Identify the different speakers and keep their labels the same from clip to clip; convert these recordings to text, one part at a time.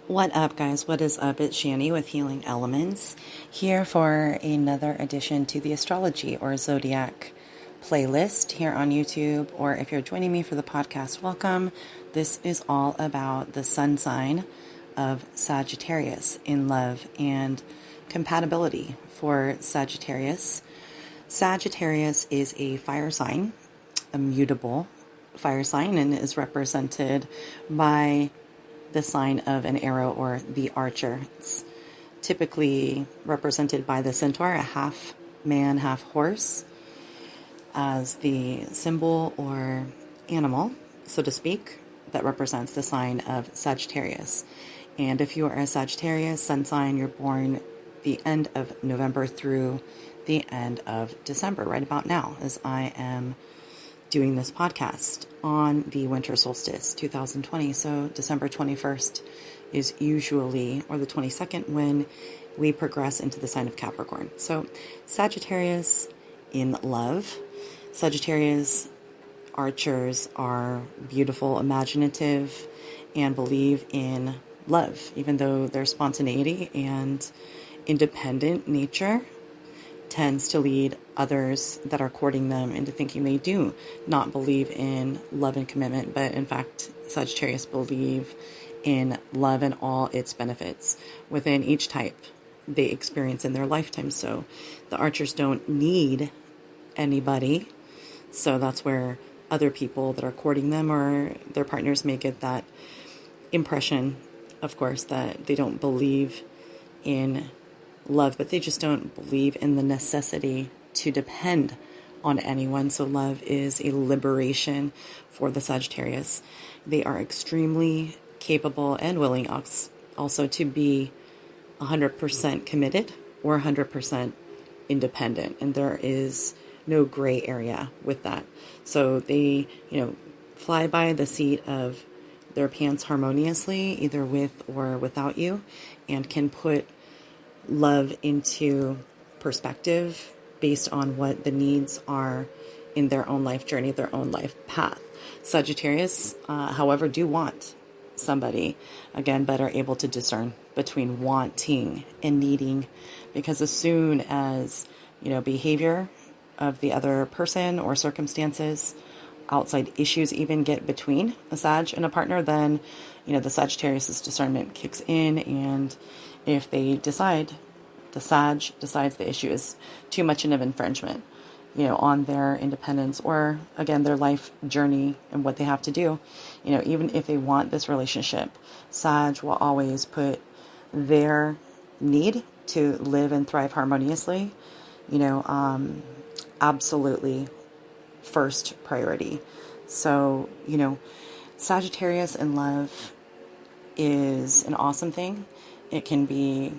Speaker 1: What up, guys? What is up? It's Shanny with Healing Elements, here for another addition to the astrology or zodiac playlist here on YouTube. Or if you're joining me for the podcast, welcome. This is all about the sun sign of Sagittarius in love and compatibility for Sagittarius. Sagittarius is a fire sign, a mutable fire sign, and is represented by the sign of an arrow or the archer. It's typically represented by the centaur, a half man, half horse, as the symbol or animal, so to speak, that represents the sign of Sagittarius. And if you are a Sagittarius sun sign, you're born the end of November through the end of December, right about now, as I am doing this podcast on the winter solstice 2020. So December 21st is usually, or the 22nd, when we progress into the sign of Capricorn. So Sagittarius in love. Sagittarius archers are beautiful, imaginative, and believe in love, even though their spontaneity and independent nature tends to lead others that are courting them into thinking they do not believe in love and commitment. But in fact, Sagittarius believe in love and all its benefits within each type they experience in their lifetime. So the archers don't need anybody. So that's where other people that are courting them or their partners may get that impression, of course, that they don't believe in love, but they just don't believe in the necessity to depend on anyone. So love is a liberation for the Sagittarius. They are extremely capable and willing also to be 100% committed or 100% independent. And there is no gray area with that. So they, fly by the seat of their pants harmoniously, either with or without you, and can put love into perspective based on what the needs are in their own life journey, their own life path. Sagittarius, however, do want somebody, again, but are able to discern between wanting and needing, because as soon as, behavior of the other person or circumstances, outside issues even get between a Sag and a partner, then, the Sagittarius' discernment kicks in, and if they decide, the Sag decides the issue is too much of an infringement, on their independence or, again, their life journey and what they have to do, even if they want this relationship, Sag will always put their need to live and thrive harmoniously, absolutely first priority. So, Sagittarius in love is an awesome thing. It can be,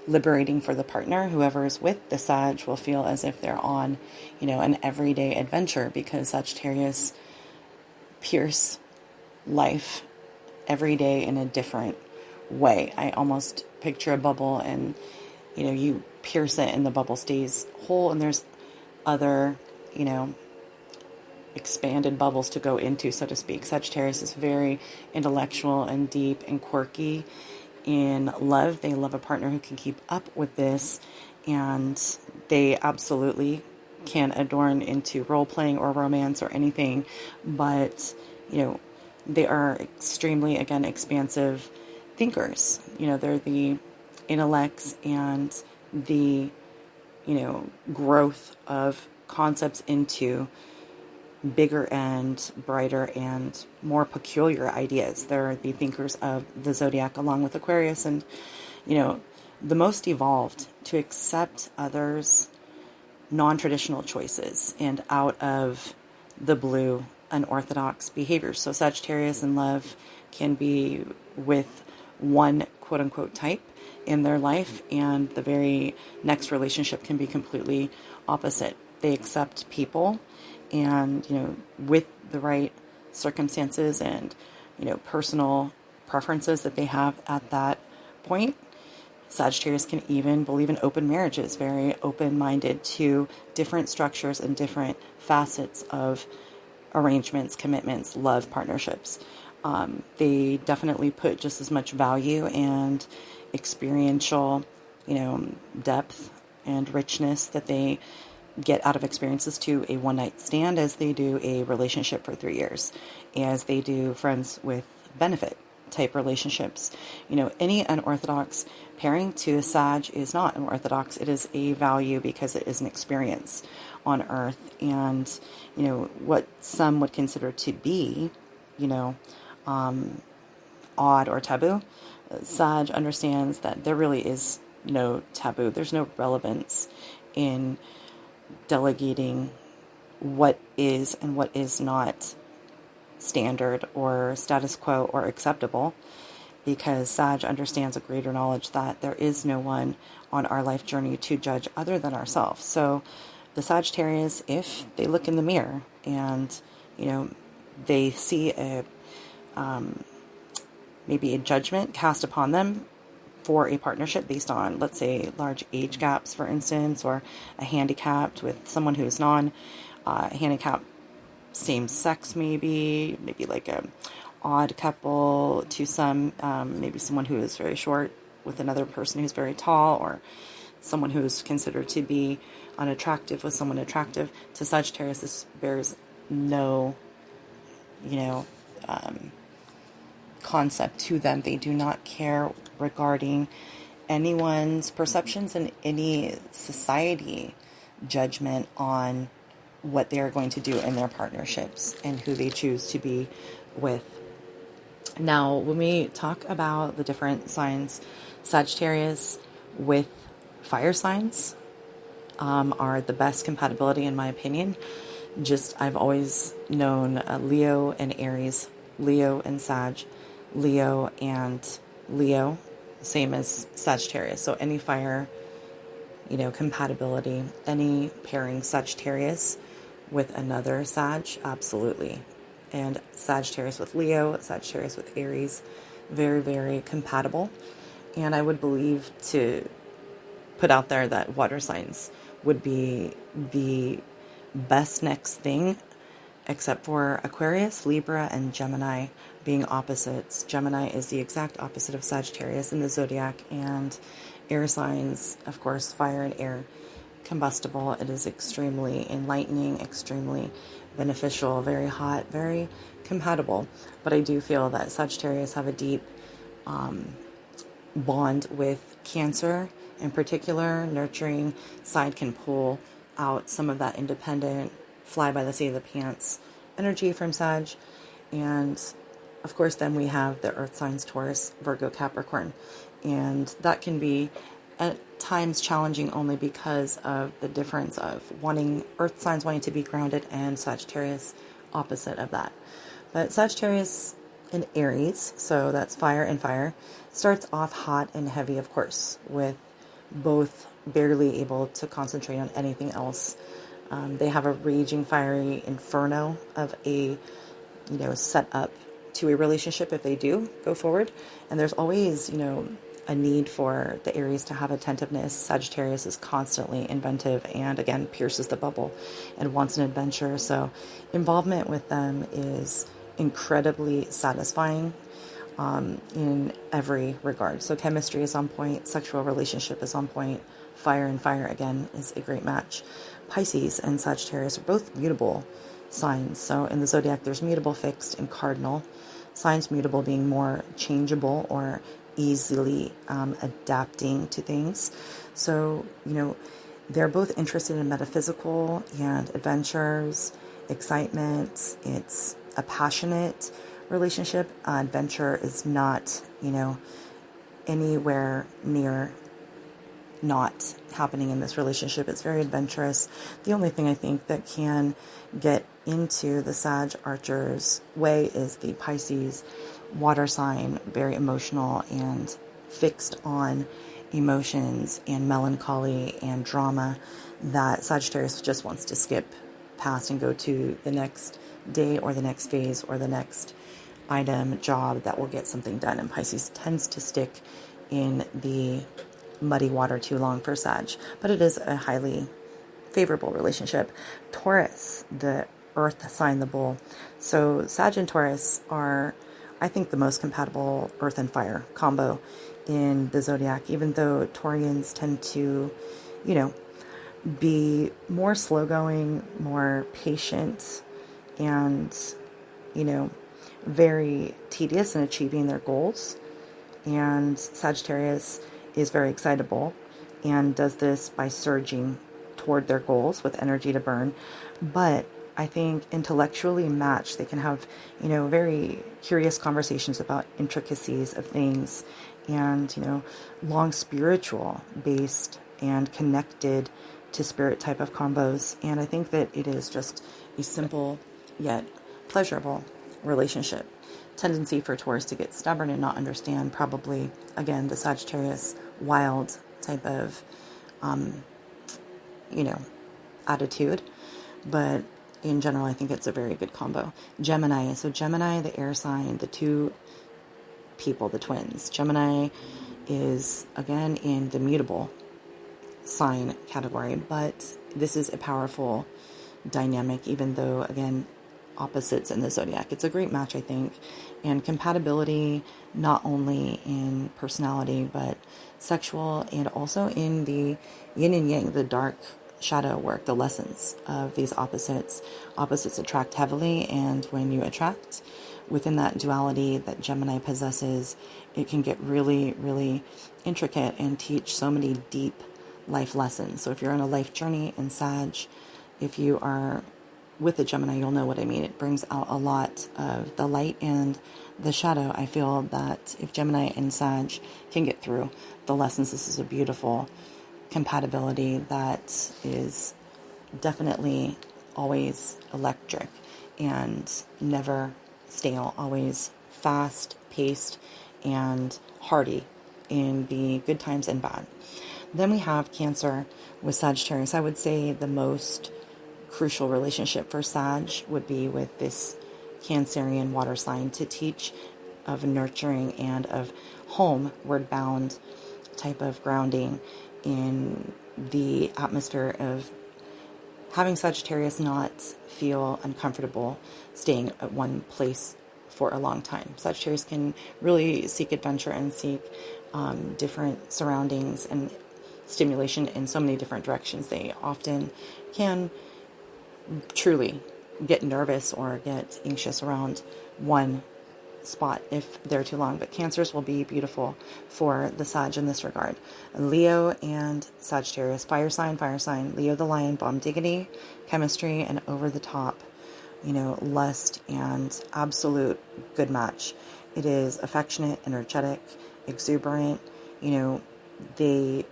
Speaker 1: liberating for the partner. Whoever is with the Sag will feel as if they're on, an everyday adventure, because Sagittarius pierce life every day in a different way. I almost picture a bubble and, you pierce it and the bubble stays whole, and there's other, expanded bubbles to go into, so to speak. Sagittarius is very intellectual and deep and quirky in love. They love a partner who can keep up with this, and they absolutely can adorn into role playing or romance or anything, but they are extremely, again, expansive thinkers. They're the intellects and the growth of concepts into bigger and brighter and more peculiar ideas. They're the thinkers of the zodiac, along with Aquarius, and the most evolved to accept others' non-traditional choices and out of the blue unorthodox behaviors. So Sagittarius in love can be with one quote-unquote type in their life, and the very next relationship can be completely opposite. They accept people, and with the right circumstances and personal preferences that they have at that point, Sagittarius can even believe in open marriages, very open-minded to different structures and different facets of arrangements, commitments, love, partnerships. They definitely put just as much value and experiential, depth and richness that they get out of experiences to a one-night stand as they do a relationship for 3 years, as they do friends with benefit type relationships. Any unorthodox pairing to a Sag is not unorthodox. It is a value because it is an experience on Earth. And, what some would consider to be, odd or taboo, Sag understands that there really is no taboo. There's no relevance in delegating what is and what is not standard or status quo or acceptable, because Sag understands a greater knowledge that there is no one on our life journey to judge other than ourselves. So the Sagittarius, if they look in the mirror and they see a maybe a judgment cast upon them for a partnership based on, let's say, large age gaps, for instance, or a handicapped with someone who's non-handicapped, same sex, maybe like a odd couple to some, maybe someone who is very short with another person who's very tall, or someone who's considered to be unattractive with someone attractive. To Sagittarius, this bears no, concept to them. They do not care regarding anyone's perceptions and any society judgment on what they're going to do in their partnerships and who they choose to be with. Now, when we talk about the different signs, Sagittarius with fire signs are the best compatibility, in my opinion. I've always known Leo and Aries, Leo and Sag, Leo and Leo, same as Sagittarius. So any fire, compatibility, any pairing Sagittarius with another Sag, absolutely. And Sagittarius with Leo, Sagittarius with Aries, very, very compatible. And I would believe to put out there that water signs would be the best next thing, except for Aquarius, Libra, and Gemini being opposites. Gemini is the exact opposite of Sagittarius in the zodiac, and air signs, of course, fire and air, combustible. It is extremely enlightening, extremely beneficial, very hot, very compatible. But I do feel that Sagittarius have a deep bond with Cancer in particular. Nurturing side can pull out some of that independent, fly by the seat of the pants energy from Sag. And of course, then we have the earth signs, Taurus, Virgo, Capricorn. And that can be at times challenging only because of the difference of earth signs wanting to be grounded and Sagittarius opposite of that. But Sagittarius in Aries, so that's fire and fire, starts off hot and heavy, of course, with both barely able to concentrate on anything else. They have a raging, fiery inferno of a, set up to a relationship if they do go forward. And there's always, a need for the Aries to have attentiveness. Sagittarius is constantly inventive and, again, pierces the bubble and wants an adventure. So involvement with them is incredibly satisfying in every regard. So chemistry is on point. Sexual relationship is on point. Fire and fire, again, is a great match. Pisces and Sagittarius are both mutable signs. So in the zodiac, there's mutable, fixed, and cardinal. Signs mutable being more changeable or easily adapting to things. So, they're both interested in metaphysical and adventures, excitement. It's a passionate relationship. Adventure is not, anywhere near not happening in this relationship. It's very adventurous. The only thing I think that can get into the Sag Archer's way is the Pisces water sign, very emotional and fixed on emotions and melancholy and drama that Sagittarius just wants to skip past and go to the next day or the next phase or the next item, job that will get something done. And Pisces tends to stick in the muddy water too long for Sag, but it is a highly favorable relationship. Taurus, the earth sign, the bull. So Sag and Taurus are I think, the most compatible earth and fire combo in the zodiac, even though Taurians tend to, you know, be more slow going, more patient, and, you know, very tedious in achieving their goals. And Sagittarius is very excitable and does this by surging toward their goals with energy to burn. But I think intellectually matched, they can have, you know, very curious conversations about intricacies of things, and, you know, long spiritual based and connected to spirit type of combos. And I think that it is just a simple yet pleasurable relationship. Tendency for Taurus to get stubborn and not understand, probably, again, the Sagittarius wild type of, you know, attitude. But in general, I think it's a very good combo. Gemini. So Gemini, the air sign, the two people, the twins. Gemini is, again, in the mutable sign category, but this is a powerful dynamic, even though, again, opposites in the zodiac. It's a great match, I think. And compatibility, not only in personality, but sexual, and also in the yin and yang, the dark shadow work, the lessons of these opposites. Opposites attract heavily, and when you attract within that duality that Gemini possesses, it can get really, really intricate and teach so many deep life lessons. So if you're on a life journey in Sag, if you are with a Gemini, you'll know what I mean. It brings out a lot of the light and the shadow. I feel that if Gemini and Sag can get through the lessons, this is a beautiful compatibility that is definitely always electric and never stale, always fast paced and hearty in the good times and bad. Then we have Cancer with Sagittarius. I would say the most crucial relationship for Sag would be with this Cancerian water sign, to teach of nurturing and of homeward bound type of grounding in the atmosphere of having Sagittarius not feel uncomfortable staying at one place for a long time. Sagittarius can really seek adventure and seek different surroundings and stimulation in so many different directions. They often can truly get nervous or get anxious around one spot if they're too long. But Cancers will be beautiful for the Sag in this regard. Leo and Sagittarius, fire sign, Leo the lion, bomb diggity, chemistry, and over the top, you know, lust and absolute good match. It is affectionate, energetic, exuberant. You know, they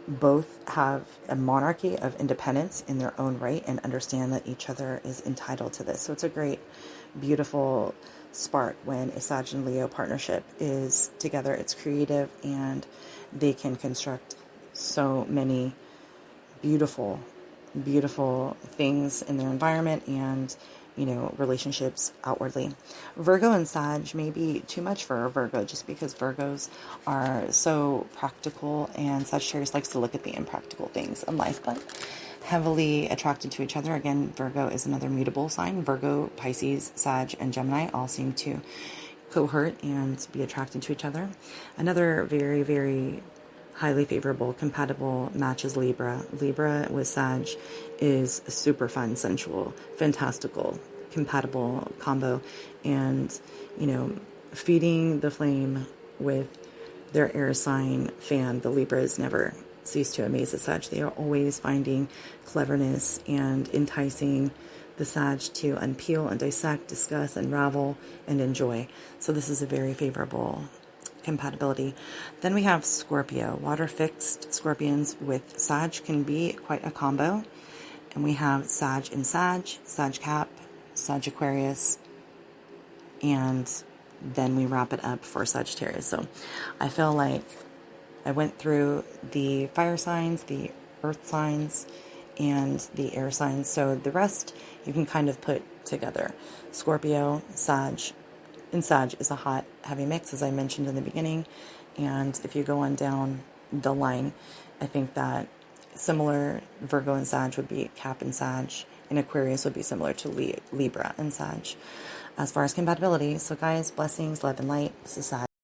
Speaker 1: both have a monarchy of independence in their own right and understand that each other is entitled to this. So it's a great, beautiful spark when a Sag and Leo partnership is together. It's creative, and they can construct so many beautiful, beautiful things in their environment and, you know, relationships outwardly. Virgo and Sag may be too much for a Virgo, just because Virgos are so practical, and Sagittarius likes to look at the impractical things in life, but heavily attracted to each other. Again, Virgo is another mutable sign. Virgo, Pisces, Sag, and Gemini all seem to cohort and be attracted to each other. Another very, very highly favorable, compatible match is Libra. Libra with Sag is super fun, sensual, fantastical, compatible combo. And, you know, feeding the flame with their air sign fan, the Libras never cease to amaze the Sag. They are always finding cleverness and enticing the Sag to unpeel and dissect, discuss, unravel, and enjoy. So this is a very favorable compatibility. Then we have Scorpio. Water fixed Scorpions with Sag can be quite a combo. And we have Sag and Sag, Sag Cap, Sag Aquarius, and then we wrap it up for Sagittarius. So I feel like I went through the fire signs, the earth signs, and the air signs. So the rest you can kind of put together. Scorpio, Sag, and Sag is a hot, heavy mix, as I mentioned in the beginning. And if you go on down the line, I think that similar Virgo and Sag would be Cap and Sag, and Aquarius would be similar to Libra and Sag. as far as compatibility. So guys, blessings, love and light. This is Sag.